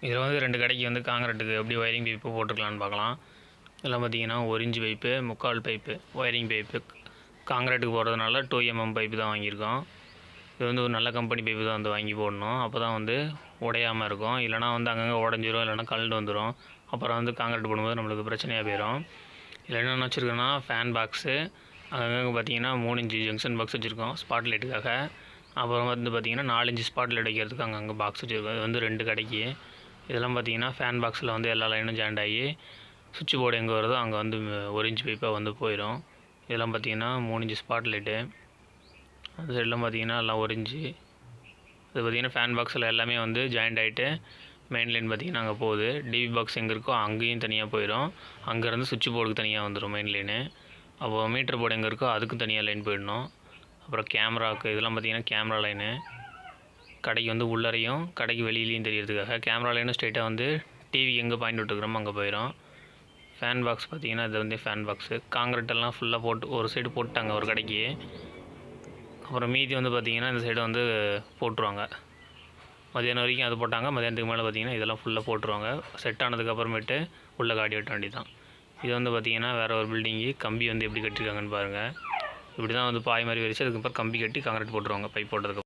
இதில் வந்து 2 கடைக்கு வந்து காங்கிரீட்டுக்கு எப்படி ஒயரிங் பைப்பு போட்டுக்கலான்னு பார்க்கலாம். இதெல்லாம் பார்த்தீங்கன்னா 1 inch pipe, 3/4 pipe wiring pipe. காங்கிரீட்டுக்கு போடுறதுனால 2 mm பைப்பு தான் வாங்கியிருக்கோம். இது வந்து ஒரு நல்ல கம்பெனி பைப்பு தான் வந்து வாங்கி போடணும். அப்போ தான் வந்து உடையாமல் இருக்கும். இல்லைனா வந்து அங்கங்கே உடஞ்சிரும், இல்லைனா கழண்டு வந்துடும். அப்புறம் வந்து காங்கிரீட் போடும்போது நம்மளுக்கு பிரச்சனையாக போயிடும். இதில் என்னென்ன வச்சுருக்கோன்னா ஃபேன் பாக்ஸு, அங்கங்கே பார்த்தீங்கன்னா 3 இன்ச் ஜங்ஷன் பாக்ஸ் வச்சுருக்கோம் ஸ்பாட் லைட்டுக்காக. அப்புறம் வந்து பார்த்திங்கன்னா 4 இன்ச் ஸ்பாட் லைட் வைக்கிறதுக்கு அங்கங்கே பாக்ஸ் வச்சுருக்கோம். இது வந்து 2 கடைக்கு. இதெல்லாம் பார்த்திங்கன்னா ஃபேன் பாக்ஸில் வந்து எல்லா லைனும் ஜாயிண்ட் ஆகி சுவிட்ச் போர்டு எங்கே வருதோ அங்கே வந்து 1 இன்ச் பைப்பாக வந்து போயிடும். இதெல்லாம் பார்த்திங்கன்னா 3 இன்ச் ஸ்பாட் லைட்டு. அந்த சைடெலாம் பார்த்திங்கன்னா எல்லாம் 1 இன்ச்சு. இது பார்த்திங்கன்னா ஃபேன் பாக்ஸில் எல்லாமே வந்து ஜாயிண்ட் ஆகிட்டு மெயின் லைன் பார்த்திங்கன்னா அங்கே போகுது. டிவி பாக்ஸ் எங்கே இருக்கோ அங்கேயும் தனியாக போயிடும். அங்கேருந்து சுவிட்ச் போர்டுக்கு தனியாக வந்துடும் மெயின் லைனு. அப்போது மீட்டர் போர்டு எங்கே இருக்கோ அதுக்கும் தனியாக லைன் போயிடணும். அப்புறம் கேமராவுக்கு இதெல்லாம் பார்த்திங்கன்னா கேமரா லைனு. கடைக்கு வந்து உள்ளறையும் கடைக்கு வெளியிலையும் தெரியறதுக்காக கேமரா லைனும் ஸ்ட்ரெயிட்டாக வந்து டிவி எங்கே பாயிண்ட் விட்டுருக்குறோமோ அங்கே போயிடும். ஃபேன் பாக்ஸ் பார்த்திங்கன்னா இது வந்து ஃபேன் பாக்ஸு. காங்கிரீட்டெல்லாம் ஃபுல்லாக போட்டு ஒரு சைடு போட்டாங்க ஒரு கடைக்கு. அப்புறம் மீதி வந்து பார்த்திங்கன்னா இந்த சைடு வந்து போட்டுருவாங்க. மதியானம் வரைக்கும் அது போட்டாங்க. மதியானத்துக்கு மேலே பார்த்திங்கன்னா இதெல்லாம் ஃபுல்லாக போட்டுருவாங்க. செட் ஆனதுக்கப்புறமேட்டு உள்ளே காடி வெட்ட வேண்டி தான். இது வந்து பார்த்திங்கன்னா வேறு ஒரு பில்டிங்கு. கம்பி வந்து எப்படி கட்டியிருக்காங்கன்னு பாருங்கள். இப்படி தான் வந்து பாய் மாதிரி விரிச்சு அதுக்கப்புறம் கம்பி கட்டி காங்கிரீட் போட்டுருவாங்க பைப் போட்டதுக்கு.